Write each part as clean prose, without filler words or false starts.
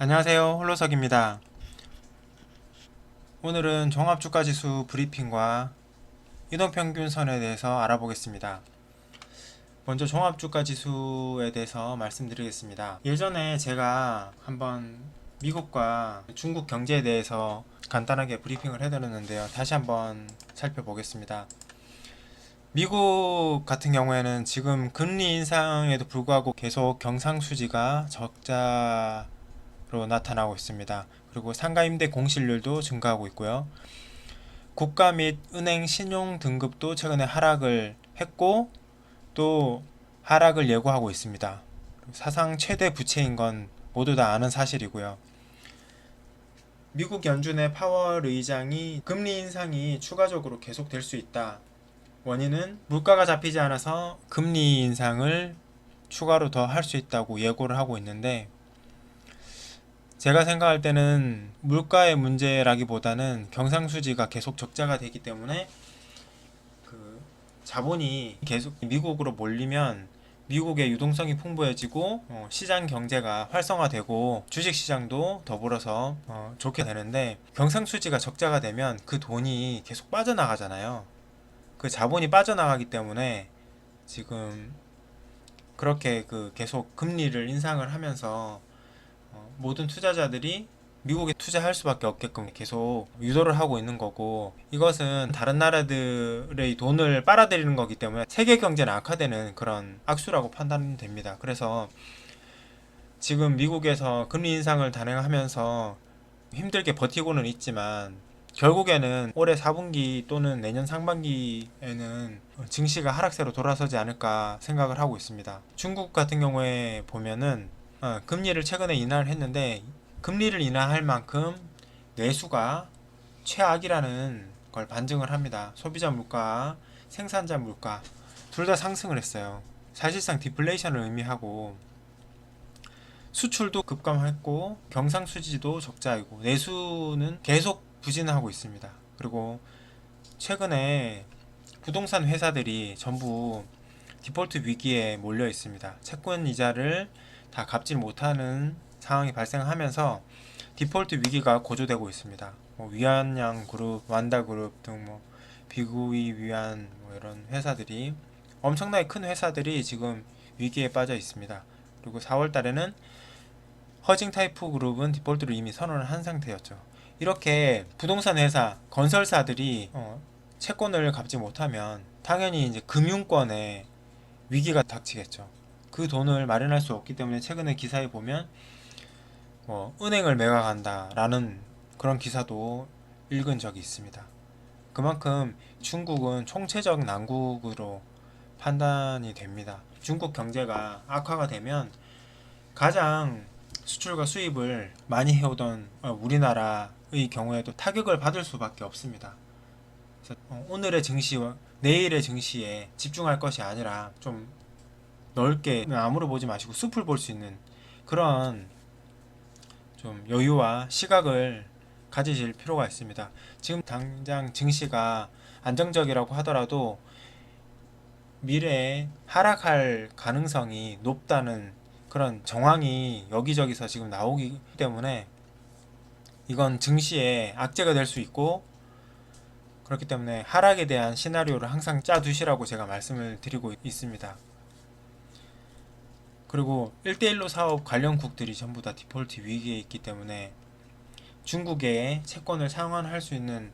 안녕하세요, 홀로석입니다. 오늘은 종합주가지수 브리핑과 이동평균선에 대해서 알아보겠습니다. 먼저 종합주가지수에 대해서 말씀드리겠습니다. 예전에 제가 한번 미국과 중국 경제에 대해서 간단하게 브리핑을 해드렸는데요. 다시 한번 살펴보겠습니다. 미국 같은 경우에는 지금 금리 인상에도 불구하고 계속 경상수지가 적자로 나타나고 있습니다. 그리고 상가임대 공실률도 증가하고 있고요. 국가 및 은행 신용 등급도 최근에 하락을 했고 또 하락을 예고하고 있습니다. 사상 최대 부채인 건 모두 다 아는 사실이고요. 미국 연준의 파월 의장이 금리 인상이 추가적으로 계속될 수 있다. 원인은 물가가 잡히지 않아서 금리 인상을 추가로 더 할 수 있다고 예고를 하고 있는데, 제가 생각할 때는 물가의 문제라기보다는 경상수지가 계속 적자가 되기 때문에 그 자본이 계속 미국으로 몰리면 미국의 유동성이 풍부해지고 시장 경제가 활성화되고 주식시장도 더불어서 좋게 되는데, 경상수지가 적자가 되면 그 돈이 계속 빠져나가잖아요. 그 자본이 빠져나가기 때문에 지금 그렇게 계속 금리를 인상을 하면서 모든 투자자들이 미국에 투자할 수밖에 없게끔 계속 유도를 하고 있는 거고, 이것은 다른 나라들의 돈을 빨아들이는 거기 때문에 세계 경제는 악화되는 그런 악수라고 판단됩니다. 그래서 지금 미국에서 금리 인상을 단행하면서 힘들게 버티고는 있지만 결국에는 올해 4분기 또는 내년 상반기에는 증시가 하락세로 돌아서지 않을까 생각을 하고 있습니다. 중국 같은 경우에 보면은 금리를 최근에 인하를 했는데, 금리를 인하할 만큼 내수가 최악이라는 걸 반증을 합니다. 소비자 물가, 생산자 물가 둘 다 상승을 했어요. 사실상 디플레이션을 의미하고 수출도 급감했고 경상수지도 적자이고 내수는 계속 부진하고 있습니다. 그리고 최근에 부동산 회사들이 전부 디폴트 위기에 몰려 있습니다. 채권 이자를 다 갚지 못하는 상황이 발생하면서 디폴트 위기가 고조되고 있습니다. 위안양 그룹, 완다 그룹 등 비구이 위안 이런 회사들이, 엄청나게 큰 회사들이 지금 위기에 빠져 있습니다. 그리고 4월 달에는 허징타이프 그룹은 디폴트를 이미 선언을 한 상태였죠. 이렇게 부동산 회사, 건설사들이 채권을 갚지 못하면 당연히 이제 금융권에 위기가 닥치겠죠. 그 돈을 마련할 수 없기 때문에 최근에 기사에 보면 은행을 매각한다라는 그런 기사도 읽은 적이 있습니다. 그만큼 중국은 총체적 난국으로 판단이 됩니다. 중국 경제가 악화가 되면 가장 수출과 수입을 많이 해오던 우리나라의 경우에도 타격을 받을 수밖에 없습니다. 그래서 오늘의 증시와 내일의 증시에 집중할 것이 아니라 좀 넓게 나무를 보지 마시고 숲을 볼 수 있는 그런 좀 여유와 시각을 가지실 필요가 있습니다. 지금 당장 증시가 안정적이라고 하더라도 미래에 하락할 가능성이 높다는 그런 정황이 여기저기서 지금 나오기 때문에 이건 증시에 악재가 될 수 있고, 그렇기 때문에 하락에 대한 시나리오를 항상 짜두시라고 제가 말씀을 드리고 있습니다. 그리고 1대1로 사업 관련국들이 전부 다 디폴트 위기에 있기 때문에 중국의 채권을 상환할 수 있는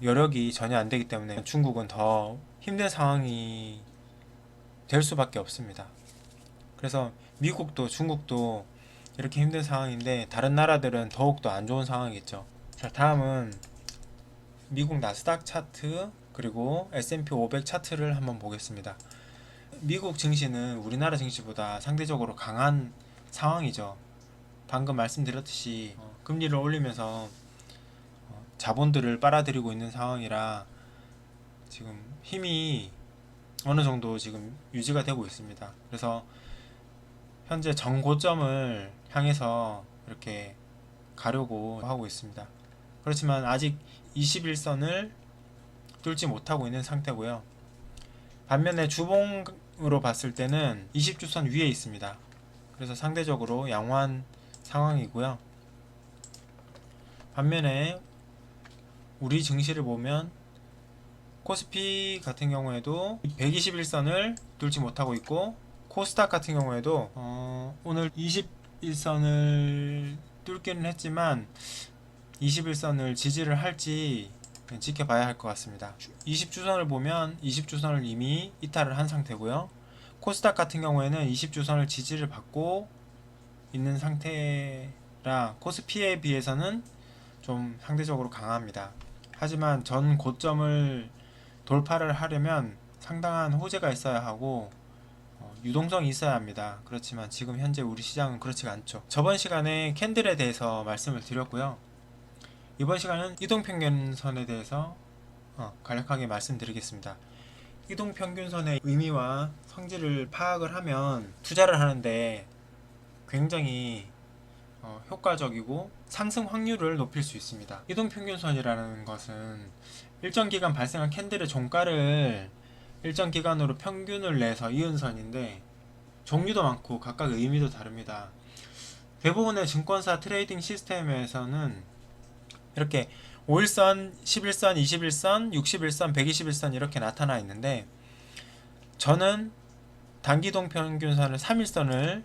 여력이 전혀 안 되기 때문에 중국은 더 힘든 상황이 될 수밖에 없습니다. 그래서 미국도 중국도 이렇게 힘든 상황인데 다른 나라들은 더욱더 안 좋은 상황이겠죠. 자, 다음은 미국 나스닥 차트 그리고 S&P 500 차트를 한번 보겠습니다. 미국 증시는 우리나라 증시보다 상대적으로 강한 상황이죠. 방금 말씀드렸듯이 금리를 올리면서 자본들을 빨아들이고 있는 상황이라 지금 힘이 어느 정도 지금 유지가 되고 있습니다. 그래서 현재 정고점을 향해서 이렇게 가려고 하고 있습니다. 그렇지만 아직 21선을 뚫지 못하고 있는 상태고요. 반면에 주봉으로 봤을 때는 20주선 위에 있습니다. 그래서 상대적으로 양호한 상황이고요. 반면에 우리 증시를 보면 코스피 같은 경우에도 121선을 뚫지 못하고 있고, 코스닥 같은 경우에도 오늘 21선을 뚫기는 했지만 21선을 지지를 할지 지켜봐야 할 것 같습니다. 20주선을 보면 20주선을 이미 이탈을 한 상태고요. 코스닥 같은 경우에는 20주선을 지지를 받고 있는 상태라 코스피에 비해서는 좀 상대적으로 강합니다. 하지만 전 고점을 돌파를 하려면 상당한 호재가 있어야 하고 유동성이 있어야 합니다. 그렇지만 지금 현재 우리 시장은 그렇지가 않죠. 저번 시간에 캔들에 대해서 말씀을 드렸고요. 이번 시간은 이동평균선에 대해서 간략하게 말씀드리겠습니다. 이동평균선의 의미와 성질을 파악을 하면 투자를 하는데 굉장히 효과적이고 상승 확률을 높일 수 있습니다. 이동평균선이라는 것은 일정 기간 발생한 캔들의 종가를 일정 기간으로 평균을 내서 이은 선인데, 종류도 많고 각각 의미도 다릅니다. 대부분의 증권사 트레이딩 시스템에서는 이렇게 5일선, 11선, 21선, 61선, 121선 이렇게 나타나 있는데, 저는 단기동 평균선을 3일선을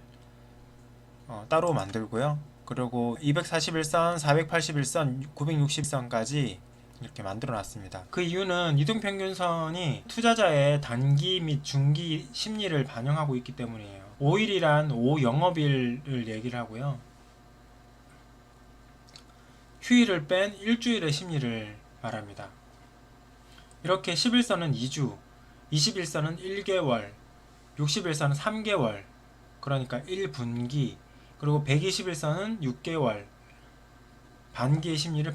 따로 만들고요. 그리고 241선, 481선, 960선까지 이렇게 만들어 놨습니다. 그 이유는 이동평균선이 투자자의 단기 및 중기 심리를 반영하고 있기 때문이에요. 5일이란 5영업일을 얘기를 하고요. 휴일을 뺀 일주일의 심리를 말합니다. 이렇게 11선은 2주, 21선은 1개월, 61선은 3개월, 그러니까 1분기, 그리고 121선은 6개월, 반기의 심리를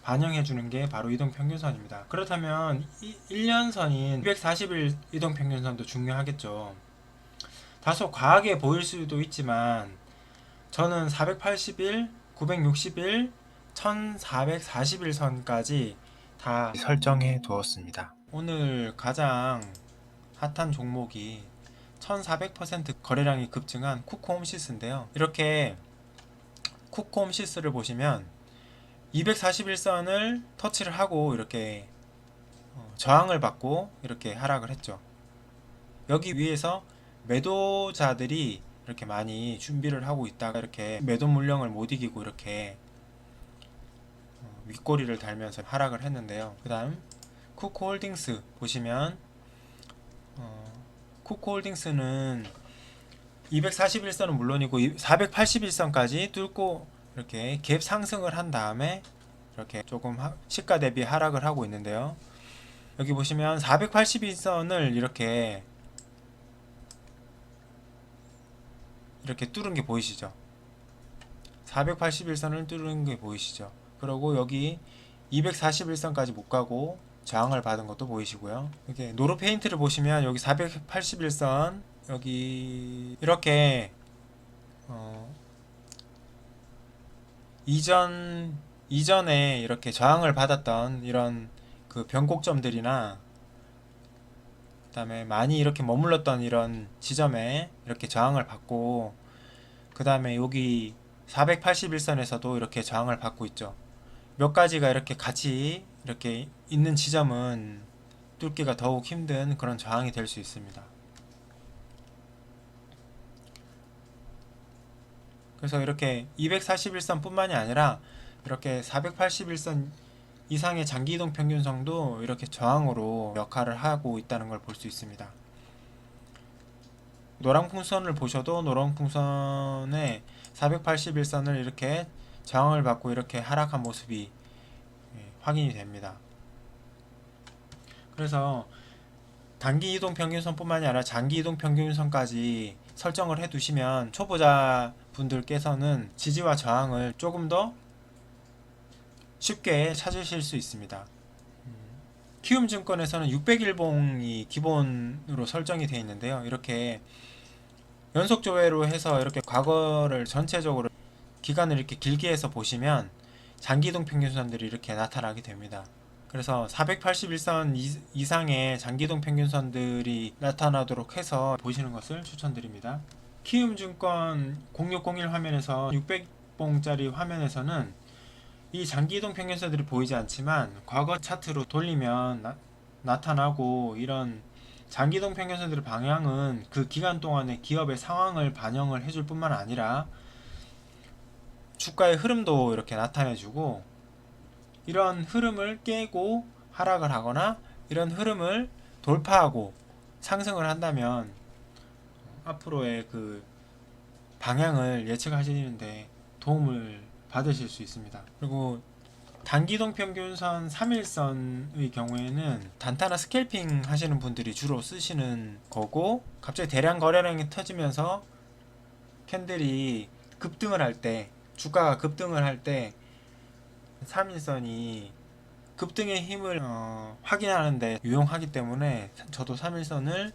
반영해주는 게 바로 이동평균선입니다. 그렇다면 1년선인 240일 이동평균선도 중요하겠죠. 다소 과하게 보일 수도 있지만 저는 480일, 960일, 1440일 선까지 다 설정해 두었습니다. 오늘 가장 핫한 종목이 1400% 거래량이 급증한 쿠코홈시스인데요. 이렇게 쿠코홈시스를 보시면 241선을 터치를 하고 이렇게 저항을 받고 이렇게 하락을 했죠. 여기 위에서 매도자들이 이렇게 많이 준비를 하고 있다가 이렇게 매도 물량을 못 이기고 이렇게 윗꼬리를 달면서 하락을 했는데요. 그 다음 쿠코홀딩스 보시면 쿠코홀딩스는 241선은 물론이고 481선까지 뚫고 이렇게 갭 상승을 한 다음에 이렇게 조금 시가 대비 하락을 하고 있는데요. 여기 보시면 482선을 이렇게 뚫은 게 보이시죠? 481선을 뚫은 게 보이시죠? 그리고 여기 241선까지 못 가고 저항을 받은 것도 보이시고요. 이렇게 노루 페인트를 보시면 여기 481선 여기 이렇게 이전에 이렇게 저항을 받았던 이런 그 변곡점들이나 그다음에 많이 이렇게 머물렀던 이런 지점에 이렇게 저항을 받고, 그다음에 여기 481선에서도 이렇게 저항을 받고 있죠. 몇 가지가 이렇게 같이 이렇게 있는 지점은 뚫기가 더욱 힘든 그런 저항이 될 수 있습니다. 그래서 이렇게 241선 뿐만이 아니라 이렇게 481선 이상의 장기이동 평균선도 이렇게 저항으로 역할을 하고 있다는 걸 볼 수 있습니다. 노랑풍선을 보셔도 노랑풍선의 481선을 이렇게 저항을 받고 이렇게 하락한 모습이 확인이 됩니다. 그래서 단기 이동 평균선 뿐만이 아니라 장기 이동 평균선까지 설정을 해 두시면 초보자 분들께서는 지지와 저항을 조금 더 쉽게 찾으실 수 있습니다. 키움증권에서는 600일봉이 기본으로 설정이 되어 있는데요. 이렇게 연속 조회로 해서 이렇게 과거를 전체적으로 기간을 이렇게 길게 해서 보시면 장기이동 평균선들이 이렇게 나타나게 됩니다. 그래서 481선 이상의 장기이동 평균선들이 나타나도록 해서 보시는 것을 추천드립니다. 키움증권 0601 화면에서 600봉짜리 화면에서는 이 장기이동 평균선들이 보이지 않지만 과거 차트로 돌리면 나타나고, 이런 장기이동 평균선들의 방향은 그 기간 동안의 기업의 상황을 반영을 해줄 뿐만 아니라 주가의 흐름도 이렇게 나타내주고, 이런 흐름을 깨고 하락을 하거나 이런 흐름을 돌파하고 상승을 한다면 앞으로의 그 방향을 예측하시는데 도움을 받으실 수 있습니다. 그리고 단기동 평균선 3일선의 경우에는 단타나 스캘핑 하시는 분들이 주로 쓰시는 거고, 갑자기 대량 거래량이 터지면서 캔들이 급등을 할 때, 주가가 급등을 할 때 3일선이 급등의 힘을 확인하는데 유용하기 때문에 저도 3일선을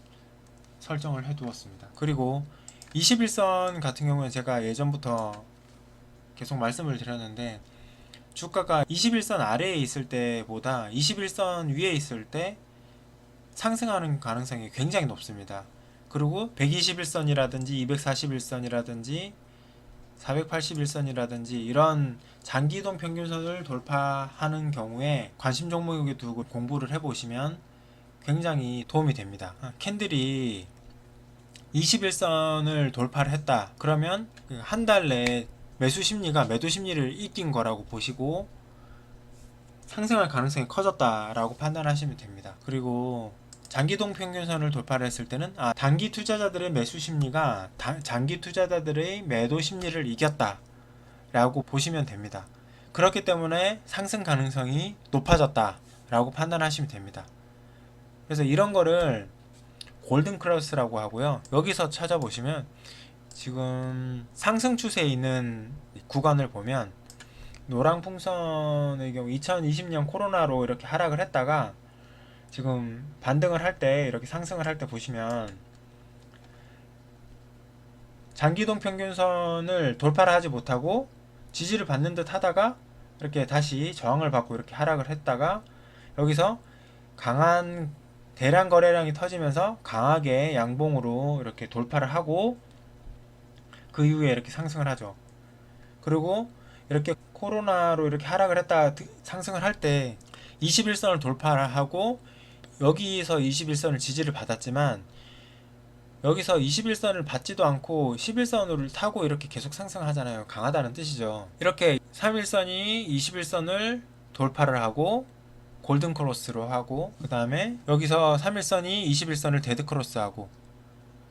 설정을 해 두었습니다. 그리고 21선 같은 경우는 제가 예전부터 계속 말씀을 드렸는데, 주가가 21선 아래에 있을 때보다 21선 위에 있을 때 상승하는 가능성이 굉장히 높습니다. 그리고 121선이라든지 241선이라든지 481선이라든지 이런 장기이동 평균선을 돌파하는 경우에 관심 종목에 두고 공부를 해보시면 굉장히 도움이 됩니다. 캔들이 21선을 돌파를 했다 그러면 한 달 내에 매수 심리가 매도 심리를 이긴 거라고 보시고 상승할 가능성이 커졌다라고 판단하시면 됩니다. 그리고 장기이동 평균선을 돌파를 했을 때는 단기 투자자들의 매수 심리가 장기 투자자들의 매도 심리를 이겼다 라고 보시면 됩니다. 그렇기 때문에 상승 가능성이 높아졌다 라고 판단하시면 됩니다. 그래서 이런 거를 골든 크로스라고 하고요. 여기서 찾아보시면 지금 상승 추세에 있는 구간을 보면 노랑풍선의 경우 2020년 코로나로 이렇게 하락을 했다가 지금 반등을 할 때, 이렇게 상승을 할 때 보시면 장기이동 평균선을 돌파를 하지 못하고 지지를 받는 듯 하다가 이렇게 다시 저항을 받고 이렇게 하락을 했다가 여기서 강한 대량 거래량이 터지면서 강하게 양봉으로 이렇게 돌파를 하고 그 이후에 이렇게 상승을 하죠. 그리고 이렇게 코로나로 이렇게 하락을 했다가 상승을 할 때 21선을 돌파를 하고 여기서 21선을 지지를 받았지만 여기서 21선을 받지도 않고 11선을 타고 이렇게 계속 상승하잖아요. 강하다는 뜻이죠. 이렇게 3일선이 21선을 돌파를 하고 골든 크로스로 하고, 그 다음에 여기서 3일선이 21선을 데드 크로스하고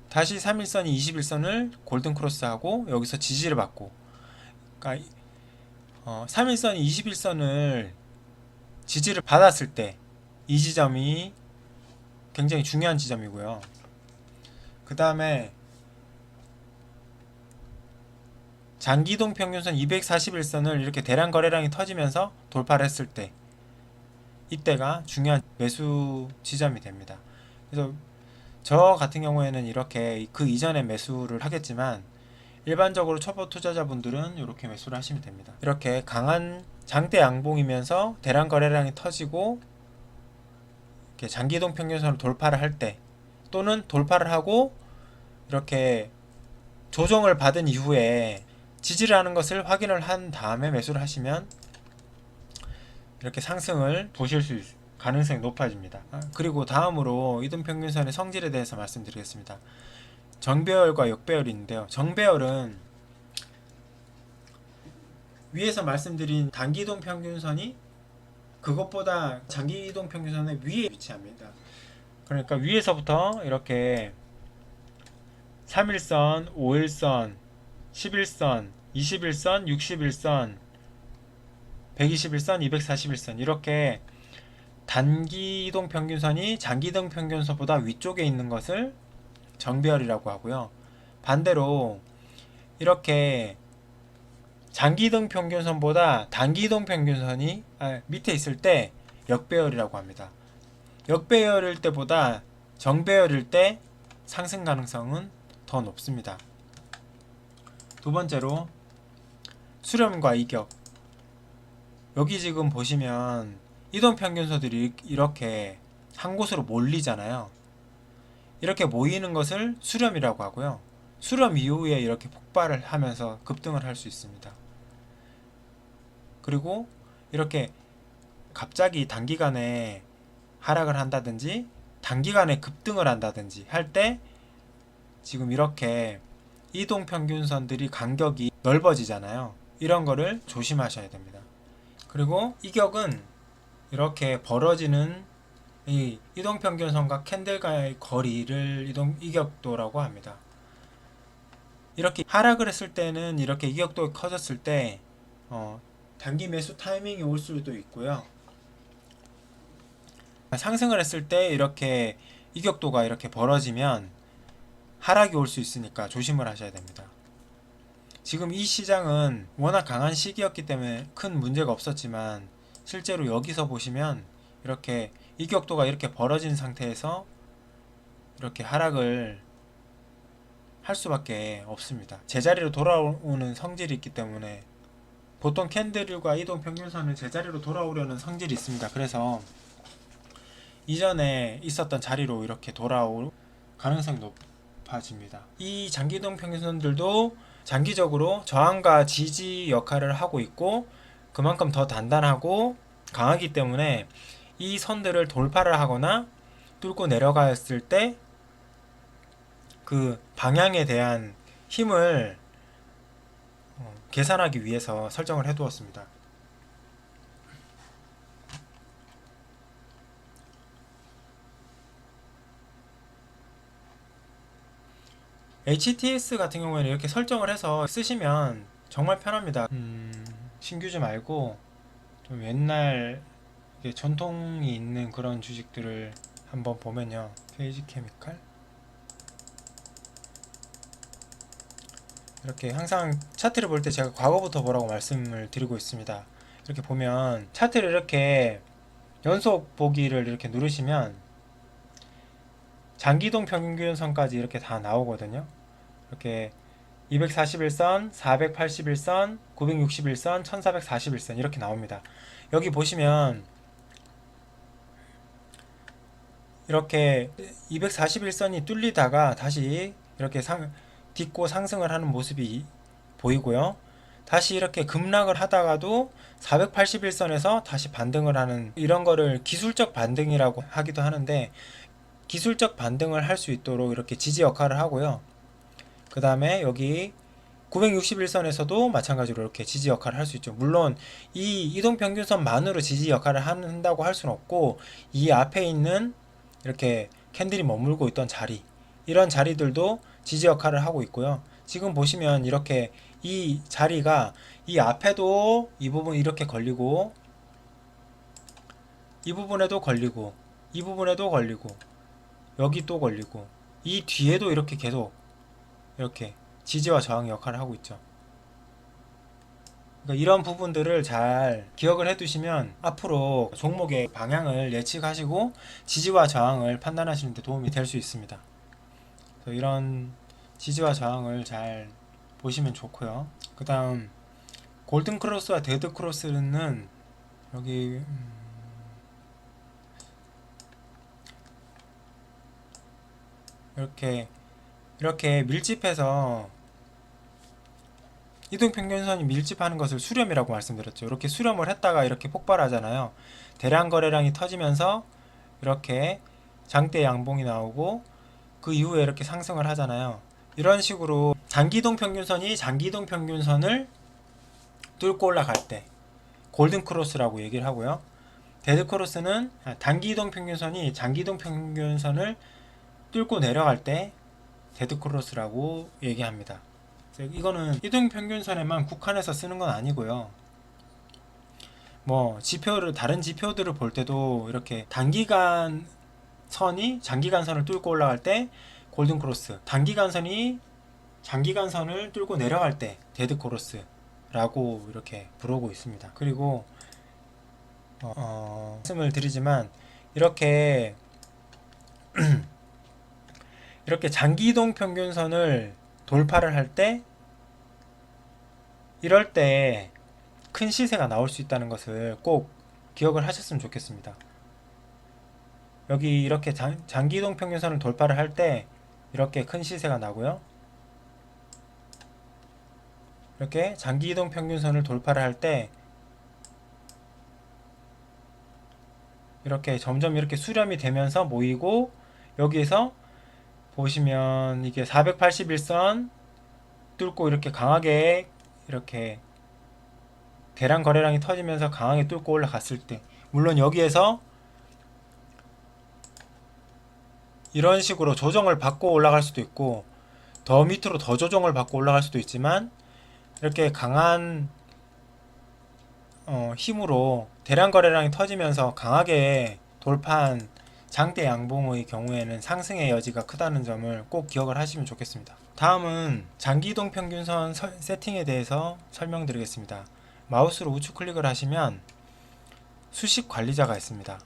다시 3일선이 21선을 골든 크로스하고 여기서 지지를 받고, 그러니까 3일선이 21선을 지지를 받았을 때 이 지점이 굉장히 중요한 지점이고요. 그 다음에 장기이동 평균선 241선을 이렇게 대량 거래량이 터지면서 돌파를 했을 때 이때가 중요한 매수 지점이 됩니다. 그래서 저 같은 경우에는 이렇게 그 이전에 매수를 하겠지만 일반적으로 초보 투자자분들은 이렇게 매수를 하시면 됩니다. 이렇게 강한 장대 양봉이면서 대량 거래량이 터지고 이렇게 장기이동 평균선을 돌파를 할 때, 또는 돌파를 하고 이렇게 조정을 받은 이후에 지지를 하는 것을 확인을 한 다음에 매수를 하시면 이렇게 상승을 보실 수 가능성이 높아집니다. 그리고 다음으로 이동평균선의 성질에 대해서 말씀드리겠습니다. 정배열과 역배열이 있는데요. 정배열은 위에서 말씀드린 단기이동 평균선이 그것보다 장기이동 평균선의 위에 위치합니다. 그러니까 위에서부터 이렇게 3일선, 5일선, 11선, 21선, 61선, 121선, 241선 이렇게 단기이동 평균선이 장기이동 평균선보다 위쪽에 있는 것을 정배열이라고 하고요. 반대로 이렇게 장기이동 평균선보다 단기이동 평균선이 밑에 있을 때 역배열이라고 합니다. 역배열일 때보다 정배열일 때 상승 가능성은 더 높습니다. 두 번째로 수렴과 이격. 여기 지금 보시면 이동평균선들이 이렇게 한 곳으로 몰리잖아요. 이렇게 모이는 것을 수렴이라고 하고요. 수렴 이후에 이렇게 폭발을 하면서 급등을 할 수 있습니다. 그리고 이렇게 갑자기 단기간에 하락을 한다든지 단기간에 급등을 한다든지 할 때 지금 이렇게 이동평균선들이 간격이 넓어지잖아요. 이런 거를 조심하셔야 됩니다. 그리고 이격은 이렇게 벌어지는 이 이동평균선과 캔들과의 거리를 이격도라고 합니다. 이렇게 하락을 했을 때는 이렇게 이격도가 커졌을 때 단기 매수 타이밍이 올 수도 있고요. 상승을 했을 때 이렇게 이격도가 이렇게 벌어지면 하락이 올 수 있으니까 조심을 하셔야 됩니다. 지금 이 시장은 워낙 강한 시기였기 때문에 큰 문제가 없었지만 실제로 여기서 보시면 이렇게 이격도가 이렇게 벌어진 상태에서 이렇게 하락을 할 수밖에 없습니다. 제자리로 돌아오는 성질이 있기 때문에 보통 캔들과 이동평균선은 제자리로 돌아오려는 성질이 있습니다. 그래서 이전에 있었던 자리로 이렇게 돌아올 가능성이 높아집니다. 이 장기이동평균선들도 장기적으로 저항과 지지 역할을 하고 있고 그만큼 더 단단하고 강하기 때문에 이 선들을 돌파를 하거나 뚫고 내려갔을 때 그 방향에 대한 힘을 계산하기 위해서 설정을 해 두었습니다. HTS 같은 경우에는 이렇게 설정을 해서 쓰시면 정말 편합니다. 신규주 말고 좀 옛날 전통이 있는 그런 주식들을 한번 보면요. 페이지 케미칼 이렇게 항상 차트를 볼 때 제가 과거부터 보라고 말씀을 드리고 있습니다. 이렇게 보면 차트를 이렇게 연속 보기를 이렇게 누르시면 장기이동 평균선까지 이렇게 다 나오거든요. 이렇게 241선, 481선, 961선, 1441선 이렇게 나옵니다. 여기 보시면 이렇게 241선이 뚫리다가 다시 이렇게 딛고 상승을 하는 모습이 보이고요. 다시 이렇게 급락을 하다가도 481선에서 다시 반등을 하는 이런 거를 기술적 반등이라고 하기도 하는데 기술적 반등을 할 수 있도록 이렇게 지지 역할을 하고요. 그 다음에 여기 961선에서도 마찬가지로 이렇게 지지 역할을 할 수 있죠. 물론 이 이동평균선만으로 지지 역할을 한다고 할 수는 없고 이 앞에 있는 이렇게 캔들이 머물고 있던 자리 이런 자리들도 지지 역할을 하고 있고요. 지금 보시면 이렇게 이 자리가 이 앞에도 이 부분 이렇게 걸리고 이 부분에도 걸리고 이 부분에도 걸리고 여기 또 걸리고 이 뒤에도 이렇게 계속 이렇게 지지와 저항 역할을 하고 있죠. 그러니까 이런 부분들을 잘 기억을 해두시면 앞으로 종목의 방향을 예측하시고 지지와 저항을 판단하시는 데 도움이 될 수 있습니다. 그래서 이런 지지와 저항을 잘 보시면 좋고요. 그 다음 골든 크로스와 데드 크로스는 여기 이렇게 밀집해서 이동평균선이 밀집하는 것을 수렴이라고 말씀드렸죠. 이렇게 수렴을 했다가 이렇게 폭발하잖아요. 대량 거래량이 터지면서 이렇게 장대 양봉이 나오고 그 이후에 이렇게 상승을 하잖아요. 이런 식으로 단기이동평균선이 장기이동평균선을 뚫고 올라갈 때 골든 크로스라고 얘기를 하고요. 데드 크로스는 단기이동평균선이 장기이동평균선을 뚫고 내려갈 때 데드 크로스라고 얘기합니다. 이거는 이동평균선에만 국한해서 쓰는 건 아니고요. 뭐 다른 지표들을 볼 때도 이렇게 단기간 선이 장기간 선을 뚫고 올라갈 때 골든 크로스, 단기간 선이 장기간 선을 뚫고 내려갈 때 데드 크로스라고 이렇게 부르고 있습니다. 그리고 말씀을 드리지만 이렇게 장기 이동 평균선을 돌파를 할 때 이럴 때 큰 시세가 나올 수 있다는 것을 꼭 기억을 하셨으면 좋겠습니다. 여기 이렇게 장기 이동 평균선을 돌파를 할 때 이렇게 큰 시세가 나고요. 이렇게 장기 이동 평균선을 돌파를 할 때 이렇게 점점 이렇게 수렴이 되면서 모이고, 여기에서 보시면 이게 481선 뚫고 이렇게 강하게 이렇게 대량 거래량이 터지면서 강하게 뚫고 올라갔을 때, 물론 여기에서 이런 식으로 조정을 받고 올라갈 수도 있고 더 밑으로 더 조정을 받고 올라갈 수도 있지만, 이렇게 강한 힘으로 대량 거래량이 터지면서 강하게 돌파한 장대 양봉의 경우에는 상승의 여지가 크다는 점을 꼭 기억을 하시면 좋겠습니다. 다음은 장기이동 평균선 세팅에 대해서 설명드리겠습니다. 마우스로 우측 클릭을 하시면 수식 관리자가 있습니다.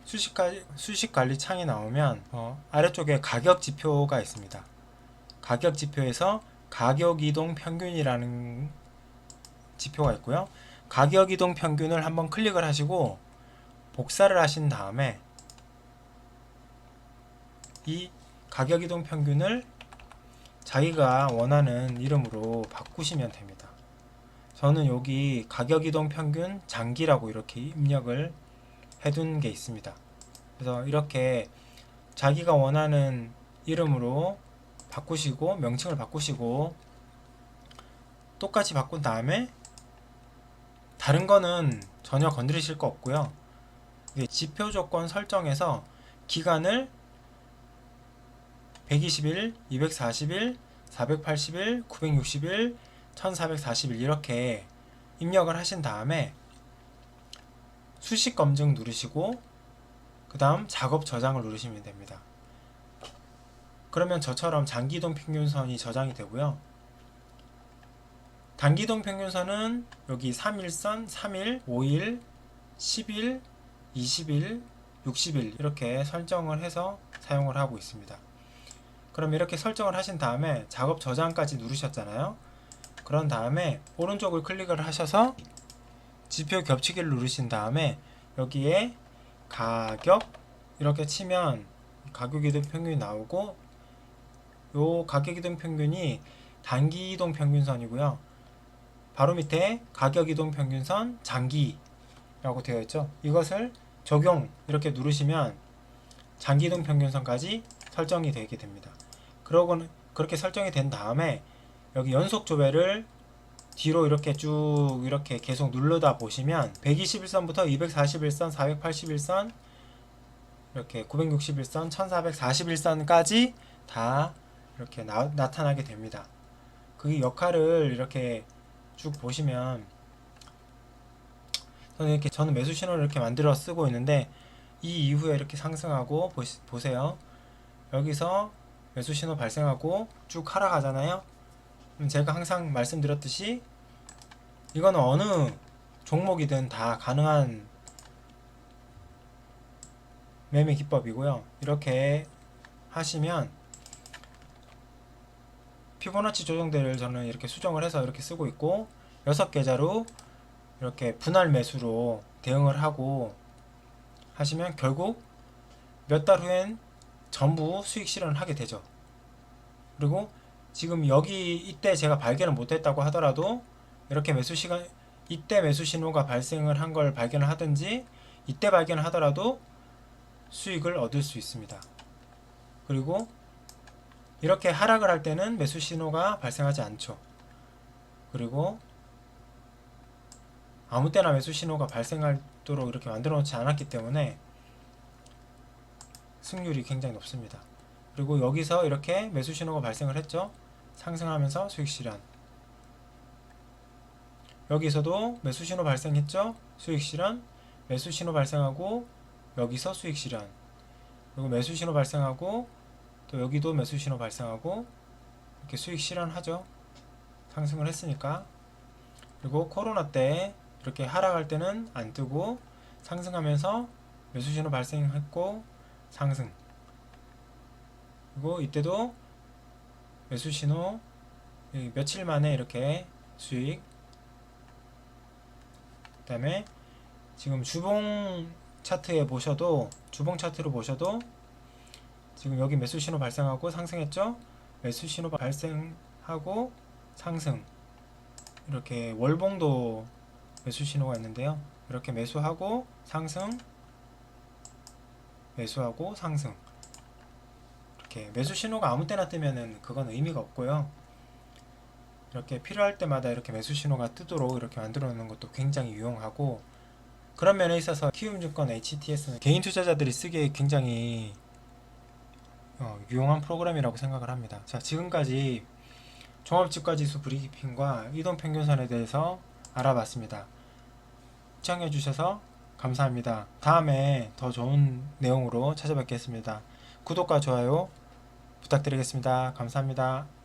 수식 관리 창이 나오면 아래쪽에 가격 지표가 있습니다. 가격 지표에서 가격 이동 평균이라는 지표가 있고요. 가격 이동 평균을 한번 클릭을 하시고 복사를 하신 다음에 이 가격 이동 평균을 자기가 원하는 이름으로 바꾸시면 됩니다. 저는 여기 가격 이동 평균 장기라고 이렇게 입력을 해둔 게 있습니다. 그래서 이렇게 자기가 원하는 이름으로 바꾸시고 명칭을 바꾸시고 똑같이 바꾼 다음에 다른 거는 전혀 건드리실 거 없고요. 지표 조건 설정에서 기간을 120일, 240일, 480일, 960일, 1440일 이렇게 입력을 하신 다음에 수식 검증 누르시고 그 다음 작업 저장을 누르시면 됩니다. 그러면 저처럼 장기이동 평균선이 저장이 되고요. 단기이동 평균선은 여기 3일선, 3일, 5일, 10일, 20일, 60일 이렇게 설정을 해서 사용을 하고 있습니다. 그럼 이렇게 설정을 하신 다음에 작업 저장까지 누르셨잖아요. 그런 다음에 오른쪽을 클릭을 하셔서 지표 겹치기를 누르신 다음에 여기에 가격 이렇게 치면 가격 이동 평균이 나오고, 요 가격 이동 평균이 단기 이동 평균선이고요. 바로 밑에 가격 이동 평균선 장기라고 되어 있죠. 이것을 적용 이렇게 누르시면 장기 이동 평균선까지 설정이 되게 됩니다. 그러고는 그렇게 설정이 된 다음에 여기 연속 조회를 뒤로 이렇게 쭉 이렇게 계속 누르다 보시면 121선부터 241선, 481선, 이렇게 961선, 1441선까지 다 이렇게 나타나게 됩니다. 그 역할을 이렇게 쭉 보시면 저는 매수 신호를 이렇게 만들어 쓰고 있는데, 이 이후에 이렇게 상승하고 보세요. 여기서 매수 신호 발생하고 쭉 하락하잖아요. 제가 항상 말씀드렸듯이 이거는 어느 종목이든 다 가능한 매매 기법이고요. 이렇게 하시면 피보나치 조정대를 저는 이렇게 수정을 해서 이렇게 쓰고 있고, 6계좌로 이렇게 분할 매수로 대응을 하고 하시면 결국 몇 달 후엔 전부 수익 실현을 하게 되죠. 그리고 지금 여기 이때 제가 발견을 못했다고 하더라도 이렇게 이때 매수 신호가 발생을 한 걸 발견을 하든지 이때 발견을 하더라도 수익을 얻을 수 있습니다. 그리고 이렇게 하락을 할 때는 매수 신호가 발생하지 않죠. 그리고 아무 때나 매수 신호가 발생하도록 이렇게 만들어 놓지 않았기 때문에 승률이 굉장히 높습니다. 그리고 여기서 이렇게 매수 신호가 발생을 했죠. 상승하면서 수익 실현. 여기서도 매수 신호 발생했죠. 수익 실현. 매수 신호 발생하고 여기서 수익 실현. 그리고 매수 신호 발생하고 또 여기도 매수 신호 발생하고 이렇게 수익 실현하죠. 상승을 했으니까. 그리고 코로나 때 이렇게 하락할 때는 안 뜨고 상승하면서 매수 신호 발생했고 상승. 그리고 이때도 매수 신호 며칠 만에 이렇게 수익. 그 다음에 지금 주봉 차트에 보셔도, 주봉 차트로 보셔도 지금 여기 매수 신호 발생하고 상승했죠. 매수 신호 발생한 하고 상승, 이렇게 월봉도 매수 신호가 있는데요. 이렇게 매수하고 상승, 매수하고 상승, 이렇게 매수 신호가 아무 때나 뜨면은 그건 의미가 없고요. 이렇게 필요할 때마다 이렇게 매수 신호가 뜨도록 이렇게 만들어 놓는 것도 굉장히 유용하고, 그런 면에 있어서 키움증권 HTS는 개인 투자자들이 쓰기에 굉장히 유용한 프로그램이라고 생각을 합니다. 자, 지금까지 종합주가지수 브리핑과 이동평균선에 대해서 알아봤습니다. 시청해주셔서 감사합니다. 다음에 더 좋은 내용으로 찾아뵙겠습니다. 구독과 좋아요 부탁드리겠습니다. 감사합니다.